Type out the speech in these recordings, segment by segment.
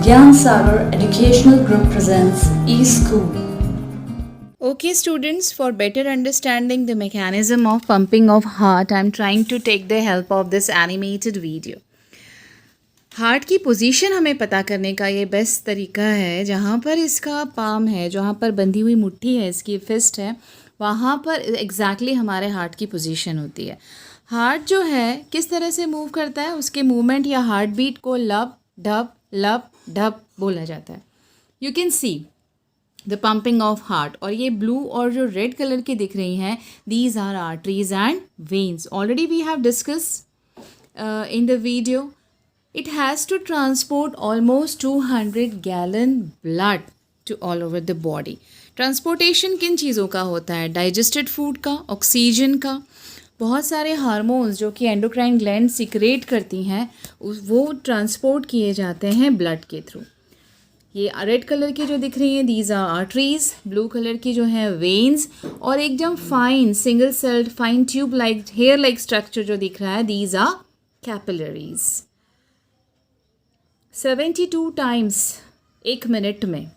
Gyan Sagar Educational Group presents eSchool. Okay students, for better understanding the mechanism of pumping of heart, I am trying to take the help of this animated video. Heart की position हमें पता करने का ये best तरीका है, जहाँ पर इसका पाम है, जहाँ पर बंधी हुई मुट्ठी है, इसकी फिस्ट है, वहाँ पर एग्जैक्टली हमारे हार्ट की पोजीशन होती है. हार्ट जो है किस तरह से मूव करता है, उसके मूवमेंट या हार्ट बीट को लब ढप बोला जाता है. You can see the pumping of heart. और ये ब्लू और जो रेड कलर की दिख रही हैं, these are arteries and veins. Already we have discuss in the video. It has to transport almost 200 gallon blood to all over the body. Transportation किन चीज़ों का होता है? डाइजेस्टेड फूड का, ऑक्सीजन का, बहुत सारे हार्मोन्स जो कि एंडोक्राइन ग्लैंड सिक्रेट करती हैं, वो ट्रांसपोर्ट किए जाते हैं ब्लड के थ्रू. ये रेड कलर की जो दिख रही हैं, these are arteries. Blue colour की जो है वेन्स. और एकदम fine single celled fine tube like hair like structure जो दिख रहा है, दीज आर कैपिलरीज. 72 टाइम्स एक मिनट में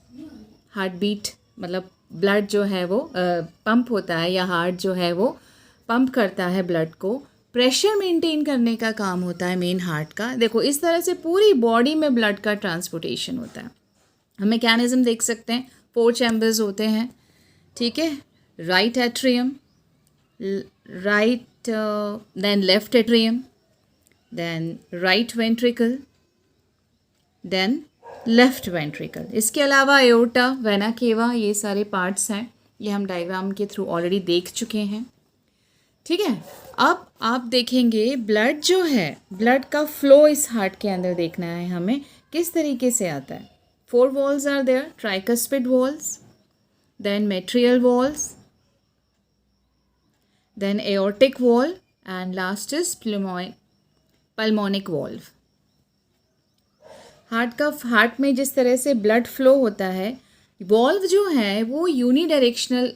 हार्ट बीट, मतलब ब्लड जो है वो पंप होता है, या हार्ट जो है वो पंप करता है ब्लड को. प्रेशर मेंटेन करने का काम होता है मेन हार्ट का. देखो इस तरह से पूरी बॉडी में ब्लड का ट्रांसपोर्टेशन होता है. हम मैकेनिज्म देख सकते हैं. 4 चैम्बर्स होते हैं, ठीक है. Right atrium, right then left atrium, then right ventricle, then left ventricle. इसके अलावा एओर्टा, वेना केवा, ये सारे पार्ट्स हैं. ये हम डायग्राम के थ्रू ऑलरेडी देख चुके हैं, ठीक है. अब आप देखेंगे ब्लड जो है, ब्लड का फ्लो इस हार्ट के अंदर देखना है हमें किस तरीके से आता है. 4 valves are there, tricuspid valves, then mitral valves, then aortic valve, and last is pulmonic valve. Heart में जिस तरह से ब्लड फ्लो होता है, वॉल्व जो है वो यूनिडायरेक्शनल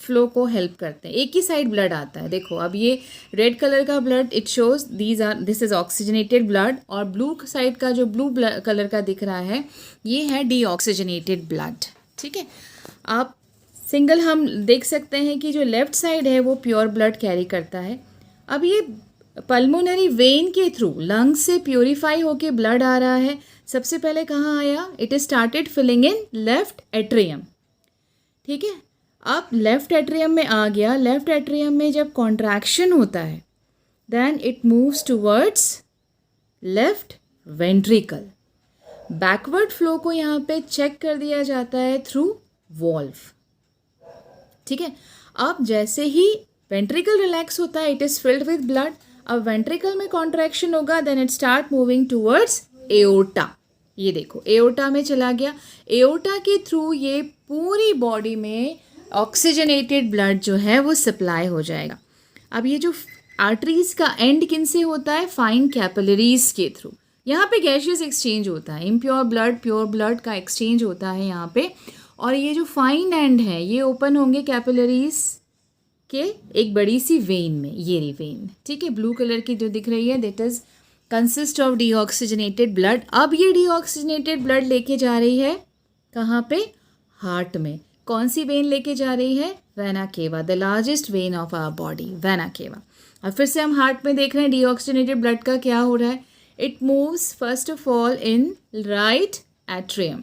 फ्लो को हेल्प करते हैं. एक ही साइड ब्लड आता है. देखो अब ये रेड कलर का blood, it shows this is oxygenated blood. और ब्लू साइड का जो ब्लू कलर का दिख रहा है, ये है डीऑक्सीजनेटेड ब्लड, ठीक है. आप सिंगल हम देख सकते हैं कि जो लेफ्ट साइड है वो प्योर ब्लड कैरी करता है. अब ये पल्मोनरी वेन के थ्रू लंग्स से प्योरीफाई होके ब्लड आ रहा है. सबसे पहले कहाँ आया? It is started filling in left atrium, ठीक है. अब लेफ्ट एट्रियम में आ गया. लेफ्ट एट्रियम में जब कॉन्ट्रैक्शन होता है, then it moves towards left ventricle. Backward flow को यहाँ पे चेक कर दिया जाता है थ्रू वॉल्व, ठीक है. अब जैसे ही वेंट्रिकल रिलैक्स होता है, it is filled with blood. अब वेंट्रिकल में कॉन्ट्रैक्शन होगा, then it start moving towards aorta. ये देखो एओर्टा में चला गया. एओर्टा के थ्रू ये पूरी बॉडी में ऑक्सीजनेटेड ब्लड जो है वो सप्लाई हो जाएगा. अब ये जो आर्टरीज का एंड किन से होता है? फाइन कैपिलरीज के थ्रू. यहाँ पे गैशियस एक्सचेंज होता है, इम्प्योर ब्लड प्योर ब्लड का एक्सचेंज होता है यहाँ पे. और ये जो फाइन एंड है, ये ओपन होंगे कैपिलरीज के एक बड़ी सी वेन में. ये रही वेन, ठीक है. ब्लू कलर की जो दिख रही है, that is consist of deoxygenated blood. अब ये डीऑक्सीजनेटेड ब्लड लेके जा रही है कहाँ पे? हार्ट में. कौन सी वेन लेके जा रही है? Vena cava, the largest vein of our body, vena cava. अब फिर से हम हार्ट में देख रहे हैं डीऑक्सीजनेटेड ब्लड का क्या हो रहा है. It moves first of all in right atrium.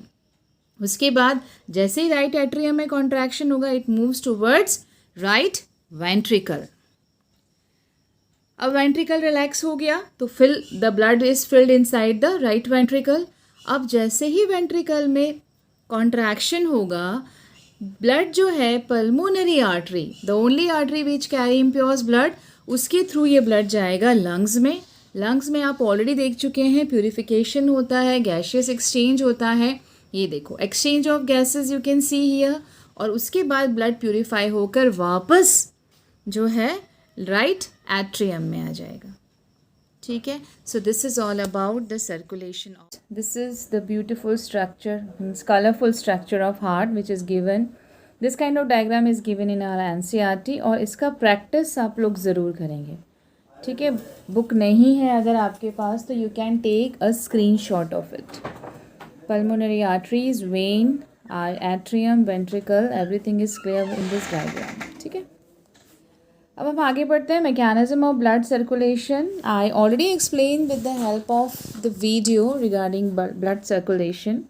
उसके बाद जैसे ही राइट एट्रियम में कॉन्ट्रैक्शन होगा, it moves towards right ventricle. अब वेंट्रिकल रिलैक्स हो गया, तो the blood is filled inside the right ventricle. अब जैसे ही वेंट्रिकल में कॉन्ट्रैक्शन होगा, ब्लड जो है pulmonary artery, the only artery which carry impures blood, उसके थ्रू ये ब्लड जाएगा लंग्स में. लंग्स में आप ऑलरेडी देख चुके हैं, प्यूरिफिकेशन होता है, गैशियस एक्सचेंज होता है. ये देखो exchange of gases you can see here. और उसके बाद ब्लड प्यूरिफाई होकर वापस जो है राइट एट्रियम में आ जाएगा, ठीक है. So this is all about the circulation of. This is the beautiful structure, colourful structure of heart which is given. This kind of diagram is given in our NCERT. और इसका practice आप लोग ज़रूर करेंगे, ठीक है. बुक नहीं है अगर आपके पास, तो you can take a screenshot of it. pulmonary arteries, vein, atrium, ventricle, everything is clear in this diagram. ठीक है, अब हम आगे बढ़ते हैं. Mechanism of blood circulation. I already explain with the help of the video regarding blood circulation.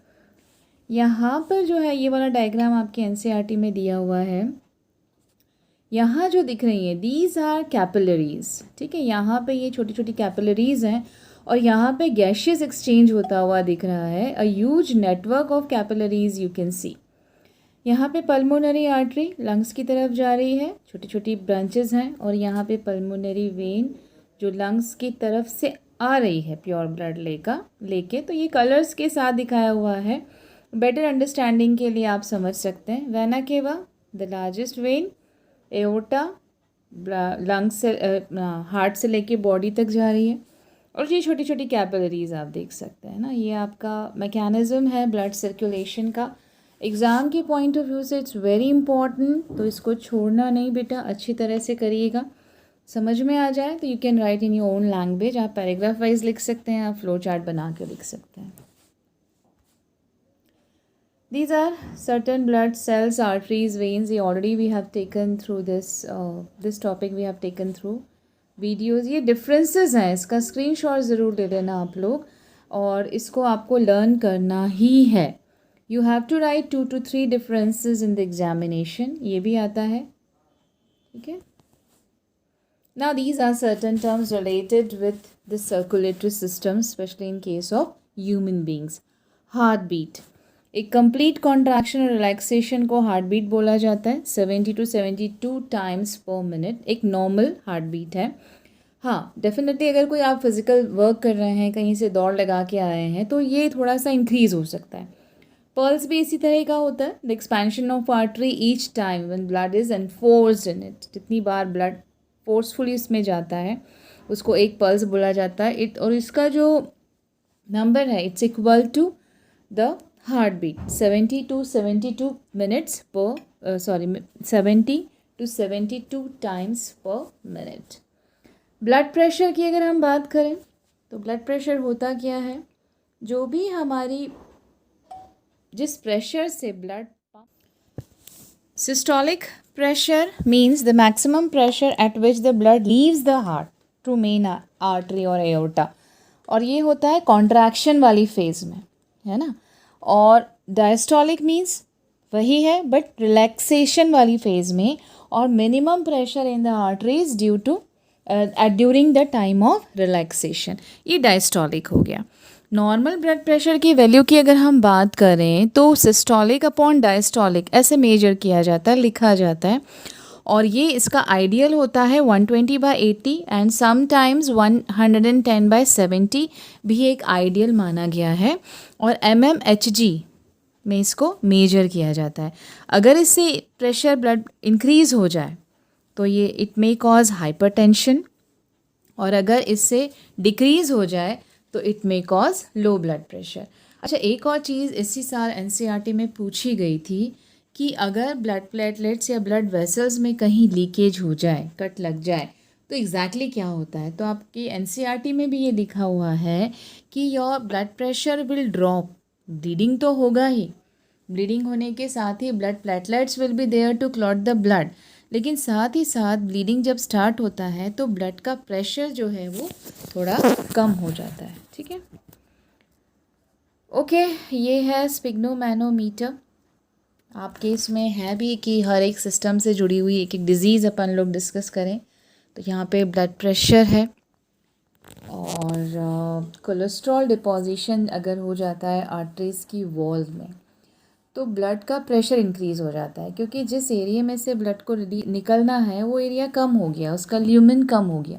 यहाँ पर जो है ये वाला डायग्राम आपके एनसीईआरटी में दिया हुआ है. यहाँ जो दिख रही हैं दीज आर कैपिलरीज. ठीक है, यहाँ पे ये छोटी छोटी कैपिलरीज हैं और यहाँ पे गैशियस एक्सचेंज होता हुआ दिख रहा है. A huge network of capillaries you can see. यहाँ पे पल्मोनरी आर्टरी लंग्स की तरफ जा रही है, छोटी छोटी ब्रांचेस हैं. और यहाँ पे पल्मोनरी वेन जो लंग्स की तरफ से आ रही है प्योर ब्लड लेके. तो ये कलर्स के साथ दिखाया हुआ है. बेटर अंडरस्टैंडिंग के लिए आप समझ सकते हैं. Vena cava the largest when, aorta lungs से हार्ट से लेके बॉडी तक जा रही है. और ये छोटी छोटी कैपिलरीज आप देख सकते हैं ना. ये आपका मैकेनिज्म है ब्लड सर्कुलेशन का. एग्ज़ाम के पॉइंट ऑफ व्यू से इट्स वेरी इंपॉर्टेंट, तो इसको छोड़ना नहीं बेटा, अच्छी तरह से करिएगा. समझ में आ जाए तो you can write in your own language. आप पैराग्राफ वाइज लिख सकते हैं, आप फ्लो चार्ट बना के लिख सकते हैं. These are certain blood cells, arteries, veins. ये already we have taken through this topic we have taken through videos. ये differences हैं, इसका screenshot ज़रूर ले लेना आप लोग और इसको आपको learn करना ही है. You have to write 2 to 3 differences in the examination. ये भी आता है. ठीक है. Now these are certain terms related with the circulatory system, especially in case of human beings. Heartbeat. एक कंप्लीट कॉन्ट्रैक्शन और रिलैक्सेशन को हार्ट बीट बोला जाता है. 70 to 72 टाइम्स पर मिनट एक नॉर्मल हार्ट बीट है. हाँ, डेफिनेटली अगर कोई आप फिज़िकल वर्क कर रहे हैं, कहीं से दौड़ लगा के आए हैं, तो ये थोड़ा सा इंक्रीज़ हो सकता है. पल्स भी इसी तरह का होता है. The expansion of artery each time when blood is enforced in it. जितनी बार ब्लड फोर्सफुली इसमें जाता है उसको एक पल्स बोला जाता है. और इसका जो नंबर है it's equal to the heart beat. 70 to 72 minutes पर 70 to 72 times per minute. Blood pressure की अगर हम बात करें तो ब्लड प्रेशर होता क्या है, जो भी हमारी जिस प्रेशर से blood. Systolic pressure means the maximum pressure at which the blood leaves the heart to main artery और एओर्टा. और ये होता है कॉन्ट्रैक्शन वाली फेज में, है ना. और डायस्टोलिक मीन्स वही है बट रिलैक्सेशन वाली फेज में. और minimum pressure in the arteries due to during the time of relaxation. ये डायस्टोलिक हो गया. नॉर्मल ब्लड प्रेशर की वैल्यू की अगर हम बात करें तो सिस्टोलिक अपॉन डायस्टोलिक ऐसे मेजर किया जाता है, लिखा जाता है. और ये इसका आइडियल होता है 120/80 एंड समटाइम्स 110/70 भी एक आइडियल माना गया है. और mmHg में इसको मेजर किया जाता है. अगर इससे प्रेशर ब्लड इंक्रीज़ हो जाए तो ये इट मे कॉज हाइपरटेंशन. और अगर इससे डिक्रीज़ हो जाए तो it may cause low blood pressure. अच्छा, एक और चीज़ इसी साल एनसीईआरटी में पूछी गई थी कि अगर ब्लड प्लेटलेट्स या ब्लड वेसल्स में कहीं लीकेज हो जाए, कट लग जाए, तो एग्जैक्टली क्या होता है. तो आपकी एनसीईआरटी में भी ये लिखा हुआ है कि your blood pressure will drop. Bleeding तो होगा ही, ब्लीडिंग होने के साथ ही blood platelets will be there to clot the blood. लेकिन साथ ही साथ ब्लीडिंग जब स्टार्ट होता है तो ब्लड का प्रेशर जो है वो थोड़ा कम हो जाता है. ठीक है. ओके, ये है स्पिग्नोमैनोमीटर. आपके इसमें है भी कि हर एक सिस्टम से जुड़ी हुई एक एक डिज़ीज़ अपन लोग डिस्कस करें. तो यहाँ पे ब्लड प्रेशर है और कोलेस्ट्रॉल डिपॉजिशन अगर हो जाता है आर्टरीज़ की वॉल में तो ब्लड का प्रेशर इंक्रीज़ हो जाता है, क्योंकि जिस एरिया में से ब्लड को निकलना है वो एरिया कम हो गया, उसका ल्यूमेन कम हो गया,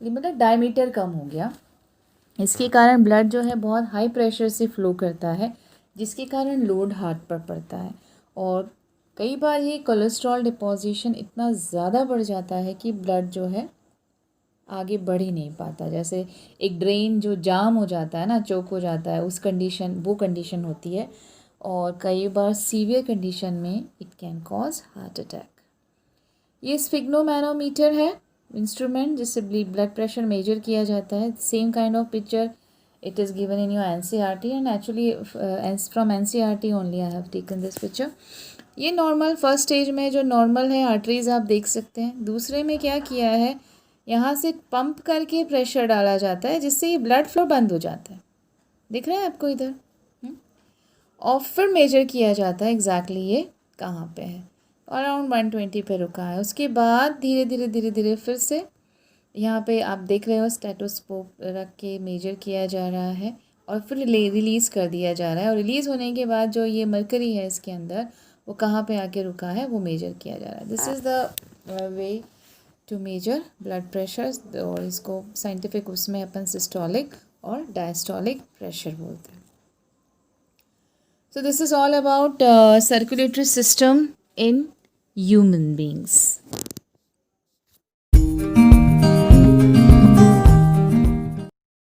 मतलब डायमीटर कम हो गया. इसके कारण ब्लड जो है बहुत हाई प्रेशर से फ्लो करता है, जिसके कारण लोड हार्ट पर पड़ता है. और कई बार ये कोलेस्ट्रॉल डिपॉजिशन इतना ज़्यादा बढ़ जाता है कि ब्लड जो है आगे बढ़ ही नहीं पाता. जैसे एक ड्रेन जो जाम हो जाता है ना, चोक हो जाता है, उस कंडीशन, वो कंडीशन होती है. और कई बार सीवियर कंडीशन में it can cause heart attack. ये स्फिग्नोमैनोमीटर है इंस्ट्रूमेंट जिससे ब्लड प्रेशर मेजर किया जाता है. Same kind of picture It is given in your NCERT and actually from NCERT only I have taken this picture. ये normal first stage में जो normal है आर्टरीज आप देख सकते हैं. दूसरे में क्या किया है, यहाँ से पंप करके प्रेशर डाला जाता है जिससे ये ब्लड फ्लो बंद हो जाता है. दिख रहा है आपको इधर. और फिर मेजर किया जाता है एग्जैक्टली ये कहाँ पे है. अराउंड 120 पे रुका है. उसके बाद धीरे धीरे धीरे धीरे फिर से यहाँ पे आप देख रहे हो स्टेथोस्कोप रख के मेजर किया जा रहा है और फिर रिलीज़ कर दिया जा रहा है. और रिलीज़ होने के बाद जो ये मरकरी है इसके अंदर वो कहाँ पे आके रुका है वो मेजर किया जा रहा है. This is the way to measure blood pressure. और इसको साइंटिफिक उसमें अपन सिस्टोलिक और डायस्टोलिक प्रेशर बोलते हैं. So this is all about circulatory system in human beings.